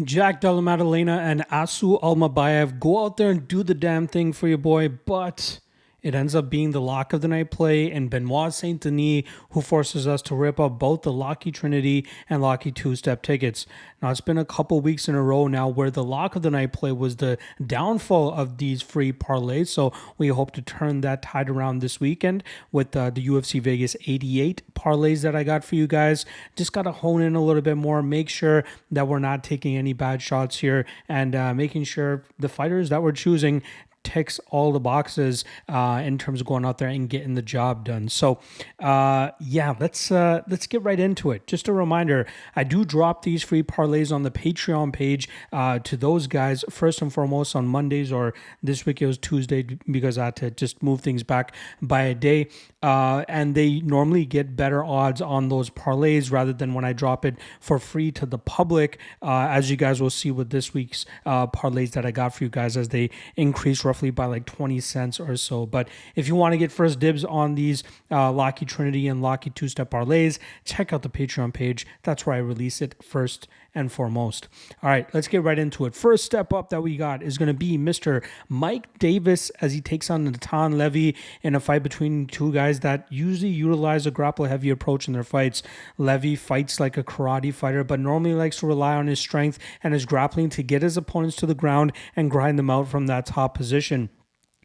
Jack Della Maddalena and Asu Almabayev go out there and do the damn thing for your boy, but it ends up being the lock of the night play and Benoit Saint Denis who forces us to rip up both the Locky Trinity and Locky two-step tickets. Now, it's been a couple weeks in a row now where the lock of the night play was the downfall of these free parlays, so we hope to turn that tide around this weekend with the UFC Vegas 88 parlays that I got for you guys. Just got to hone in a little bit more, make sure that we're not taking any bad shots here, and making sure the fighters that we're choosing ticks all the boxes in terms of going out there and getting the job done. So let's get right into it. Just a reminder, I do drop these free parlays on the Patreon page to those guys first and foremost on Mondays, or this week it was Tuesday because I had to just move things back by a day. And they normally get better odds on those parlays rather than when I drop it for free to the public, as you guys will see with this week's parlays that I got for you guys, as they increase roughly by like 20 cents or so. But if you want to get first dibs on these Locky Trinity and Locky two-step parlays, check out the Patreon page. That's where I release it first and foremost. All right, let's get right into it. First step up that we got is going to be Mr. Mike Davis as he takes on Natan Levy in a fight between two guys that usually utilize a grapple-heavy approach in their fights. Levy fights like a karate fighter, but normally likes to rely on his strength and his grappling to get his opponents to the ground and grind them out from that top position.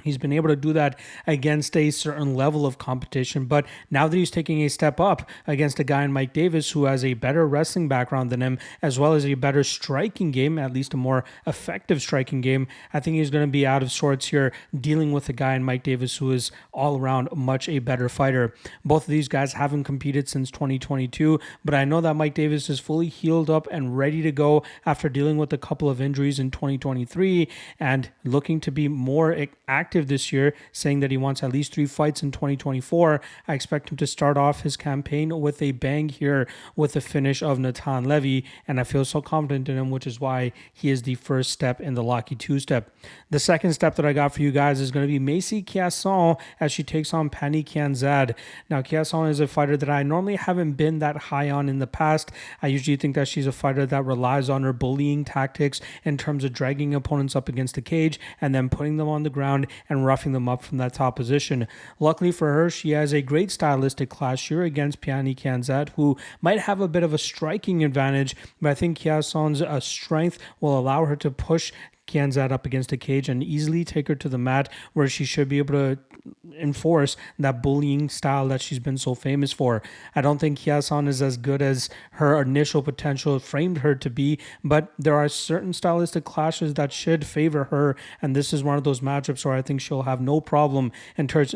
He's been able to do that against a certain level of competition, but now that he's taking a step up against a guy in Mike Davis who has a better wrestling background than him, as well as a better striking game, at least a more effective striking game, I think he's going to be out of sorts here dealing with a guy in Mike Davis who is all around much a better fighter. Both of these guys haven't competed since 2022, but I know that Mike Davis is fully healed up and ready to go after dealing with a couple of injuries in 2023 and looking to be more active this year, saying that he wants at least 3 fights in 2024. I expect him to start off his campaign with a bang here with the finish of Natan Levy, and I feel so confident in him, which is why he is the first step in the Locky two-step. The second step that I got for you guys is going to be Macy Kasson as she takes on Pani Kianzad. Now, Kasson is a fighter that I normally haven't been that high on in the past. I usually think that she's a fighter that relies on her bullying tactics in terms of dragging opponents up against the cage and then putting them on the ground and roughing them up from that top position. Luckily for her, she has a great stylistic clash here against Pani Kianzad, who might have a bit of a striking advantage, but I think Kiasson's strength will allow her to push Kianzad up against a cage and easily take her to the mat, where she should be able to enforce that bullying style that she's been so famous for. I don't think Kasson is as good as her initial potential framed her to be, but there are certain stylistic clashes that should favor her, and this is one of those matchups where I think she'll have no problem in terms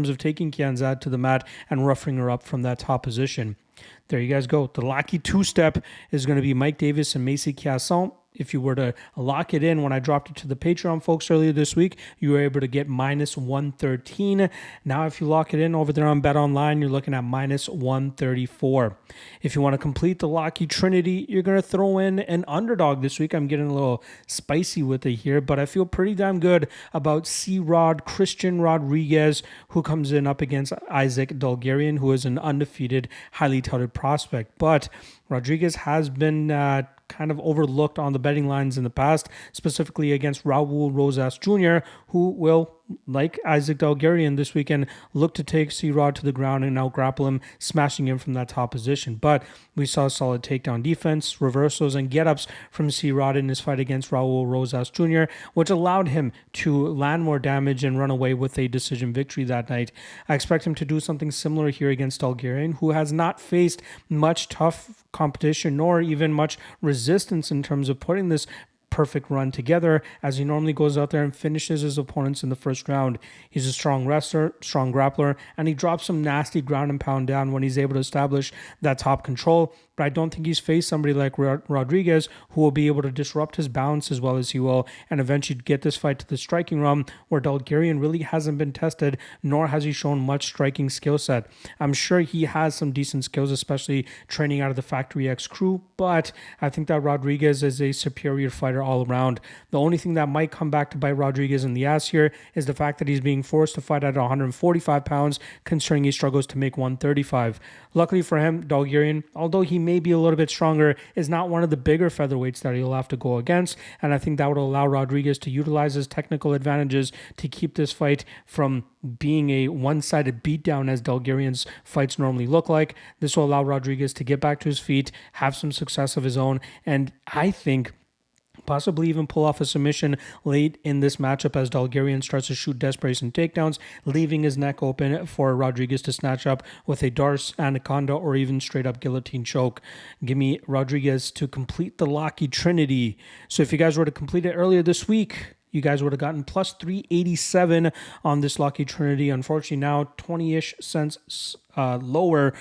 of taking Kianzad to the mat and roughing her up from that top position. There you guys go. The Locky two-step is going to be Mike Davis and Macy Kasson. If you were to lock it in when I dropped it to the Patreon folks earlier this week, you were able to get minus 113. Now, if you lock it in over there on Bet Online, you're looking at minus 134. If you want to complete the Locky Trinity, you're going to throw in an underdog this week. I'm getting a little spicy with it here, but I feel pretty damn good about C-Rod Christian Rodriguez, who comes in up against Isaac Dulgarian, who is an undefeated, highly touted prospect. But Rodriguez has been kind of overlooked on the betting lines in the past, specifically against Raul Rosas Jr., who will, like Isaac Dulgarian this weekend, look to take C-Rod to the ground and out-grapple him, smashing him from that top position. But we saw solid takedown defense, reversals, and get-ups from C-Rod in his fight against Raul Rosas Jr., which allowed him to land more damage and run away with a decision victory that night. I expect him to do something similar here against Dulgarian, who has not faced much tough competition nor even much resistance in terms of putting this perfect run together, as he normally goes out there and finishes his opponents in the first round. He's a strong wrestler, strong grappler, and he drops some nasty ground and pound down when he's able to establish that top control. But I don't think he's faced somebody like Rodriguez who will be able to disrupt his balance as well as he will and eventually get this fight to the striking realm, where Dulgarian really hasn't been tested, nor has he shown much striking skill set. I'm sure he has some decent skills, especially training out of the Factory X crew, but I think that Rodriguez is a superior fighter all around. The only thing that might come back to bite Rodriguez in the ass here is the fact that he's being forced to fight at 145 pounds, considering he struggles to make 135. Luckily for him, Dalgarian, although he may be a little bit stronger, is not one of the bigger featherweights that he'll have to go against, and I think that would allow Rodriguez to utilize his technical advantages to keep this fight from being a one-sided beatdown as Dalgarian's fights normally look like. This will allow Rodriguez to get back to his feet, have some success of his own, and I think possibly even pull off a submission late in this matchup as Dalgarian starts to shoot desperation takedowns, leaving his neck open for Rodriguez to snatch up with a Darce Anaconda or even straight up guillotine choke. Give me Rodriguez to complete the Locky Trinity. So if you guys were to complete it earlier this week, you guys would have gotten plus 387 on this Locky Trinity. Unfortunately, now 20-ish cents lower,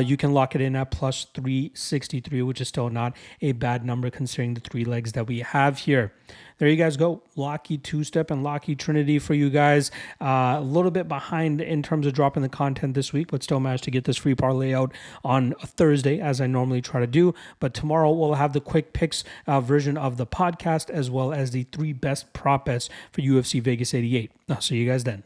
you can lock it in at plus 363, which is still not a bad number considering the 3 legs that we have here. There you guys go. Locky two-step and Locky Trinity for you guys. A little bit behind in terms of dropping the content this week, but still managed to get this free parlay out on a Thursday as I normally try to do. But tomorrow we'll have the quick picks version of the podcast as well as the 3 best prop bets for UFC Vegas 88. I'll see you guys then.